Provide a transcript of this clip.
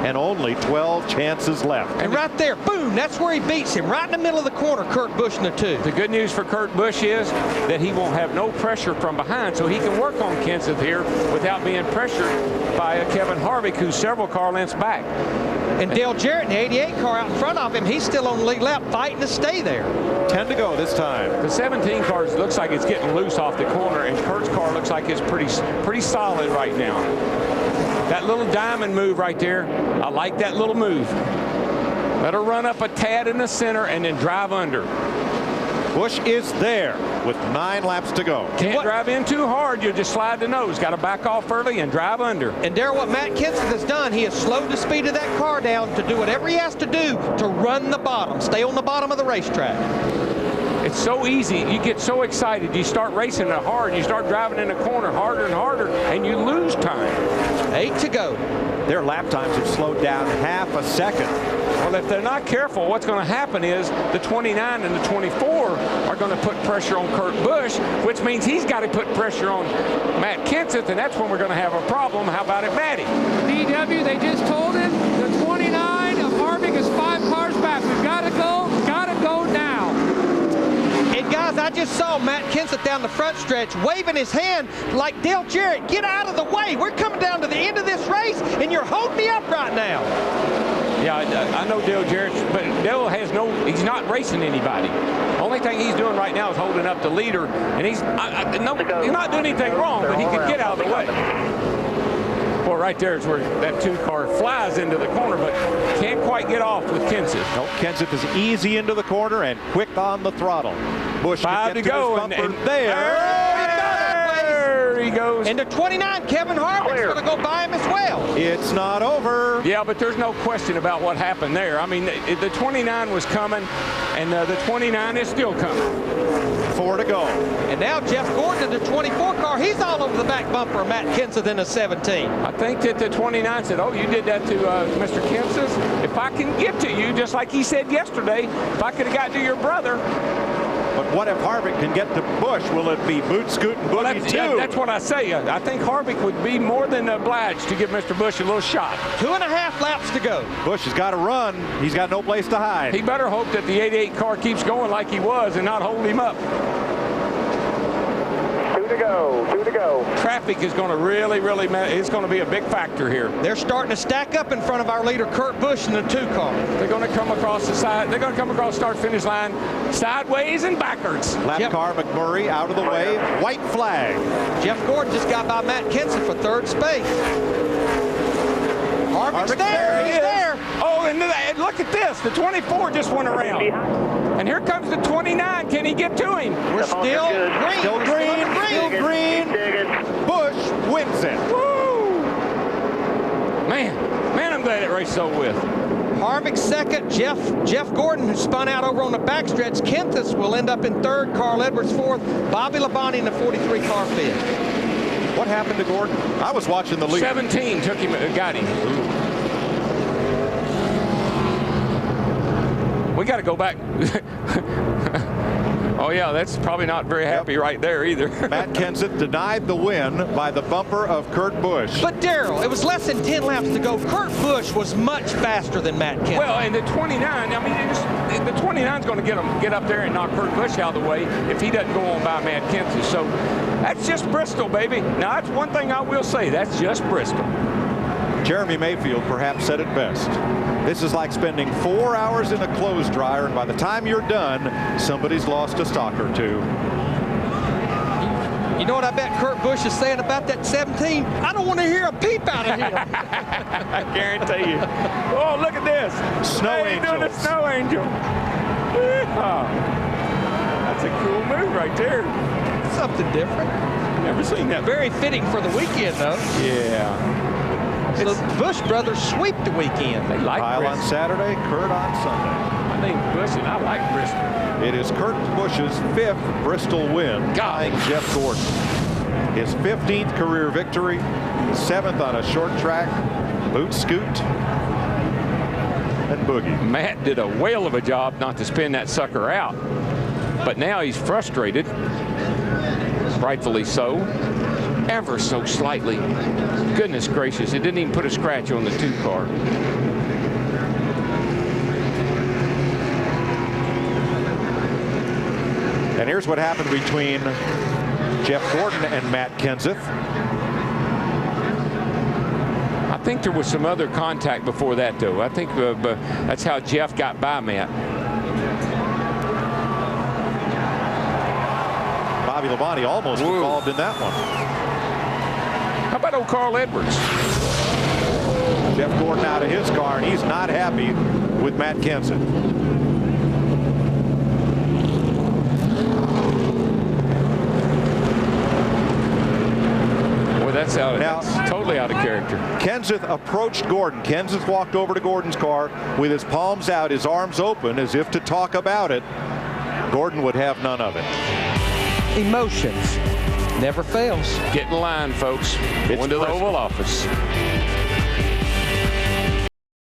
and only 12 chances left. And right there, boom, that's where he beats him, right in the middle of the corner, Kurt Busch in the 2. The good news for Kurt Busch is that he won't have no pressure from behind, so he can work on Kenseth here without being pressured by Kevin Harvick, who's several car lengths back. And Dale Jarrett, the 88 car out in front of him, he's still on the lead lap fighting to stay there. 10 to go this time. The 17 car looks like it's getting loose off the corner, and Kurt's car looks like it's pretty solid right now. That little diamond move right there, I like that little move. Let her run up a tad in the center and then drive under. Busch is there with 9 laps to go. Can't drive in too hard. You'll just slide the nose. Got to back off early and drive under. And Darrell, what Matt Kenseth has done, he has slowed the speed of that car down to do whatever he has to do to run the bottom, stay on the bottom of the racetrack. It's so easy. You get so excited. You start racing it hard. You start driving in the corner harder and harder, and you lose time. 8 to go. Their lap times have slowed down half a second. Well, if they're not careful, what's going to happen is the 29 and the 24 are going to put pressure on Kurt Busch, which means he's got to put pressure on Matt Kenseth, and that's when we're going to have a problem. How about it, Matty? DW, they just told him the 29 of Harvick is 5 cars back. We've got to go now. And guys, I just saw Matt Kenseth down the front stretch waving his hand like Dale Jarrett, get out of the way. We're coming down to the end of this race, and you're holding me up right now. Yeah, I know Dale Jarrett, but Dale he's not racing anybody. Only thing he's doing right now is holding up the leader, and he's not doing anything wrong, but he could get out of the way. Well, right there is where that 2 car flies into the corner, but can't quite get off with Kenseth. Nope, Kenseth is easy into the corner and quick on the throttle. Busch 5 to go, and there he goes. And the 29, Kevin Harvick's going to go by him as well. It's not over. Yeah, but there's no question about what happened there. I mean, the 29 was coming, and the 29 is still coming. 4 to go. And now Jeff Gordon in the 24 car, he's all over the back bumper of Matt Kenseth in the 17. I think that the 29 said, oh, you did that to Mr. Kenseth? If I can get to you, just like he said yesterday, if I could have got to your brother. But what if Harvick can get to Busch? Will it be boot scoot and boogie too? Yeah, that's what I say. I think Harvick would be more than obliged to give Mr. Busch a little shot. 2.5 laps to go. Busch has got to run. He's got no place to hide. He better hope that the 88 car keeps going like he was and not hold him up. 2 to go. 2 to go. Traffic is going to really, it's going to be a big factor here. They're starting to stack up in front of our leader, Kurt Busch, in the 2 car. They're going to come across the side. They're going to come across start-finish line sideways and backwards. Lap car McMurray out of the way. White flag. Jeff Gordon just got by Matt Kenseth for 3rd space. Harvick's there. He's there. Oh, and look at this. The 24 just went around. And here comes the 29. Can he get to him? We're still green. Still green. Busch wins it. Woo! Man, I'm glad that race is over with. Harvick 2nd, Jeff Gordon, who spun out over on the backstretch. Kenseth will end up in 3rd, Carl Edwards 4th, Bobby Labonte in the 43 car 5th. What happened to Gordon? I was watching the lead. 17 took him, got him. We got to go back. Oh, yeah, that's probably not very happy right there either. Matt Kenseth denied the win by the bumper of Kurt Busch. But, Darrell, it was less than 10 laps to go. Kurt Busch was much faster than Matt Kenseth. Well, and the 29, I mean, the 29's going to get up there and knock Kurt Busch out of the way if he doesn't go on by Matt Kenseth. So that's just Bristol, baby. Now, that's one thing I will say. That's just Bristol. Jeremy Mayfield perhaps said it best. This is like spending 4 hours in a clothes dryer, and by the time you're done, somebody's lost a stock or 2. You know what I bet Kurt Busch is saying about that 17? I don't want to hear a peep out of him. I guarantee you. Oh, look at this. Snow angels. Doing a snow angel. Oh, that's a cool move right there. Something different. Never seen that. Very fitting for the weekend, though. Yeah. So the Busch brothers sweep the weekend. They like Kyle Bristol. on Saturday, Kurt on Sunday. My name's Busch, and I like Bristol. It is Kurt Busch's 5th Bristol win, tying Jeff Gordon. His 15th career victory, 7th on a short track, boot scoot, and boogie. Matt did a whale of a job not to spin that sucker out. But now he's frustrated, rightfully so, ever so slightly. Goodness gracious, it didn't even put a scratch on the 2 car. here's what happened between Jeff Gordon and Matt Kenseth. I think there was some other contact before that, though. I think that's how Jeff got by Matt. Bobby Labonte almost involved in that one. How about old Carl Edwards? Jeff Gordon out of his car, and he's not happy with Matt Kenseth. Boy, that's totally out of character. Kenseth approached Gordon. Kenseth walked over to Gordon's car with his palms out, his arms open, as if to talk about it. Gordon would have none of it. Emotions never fails. Get in line, folks. Going to the Oval Office.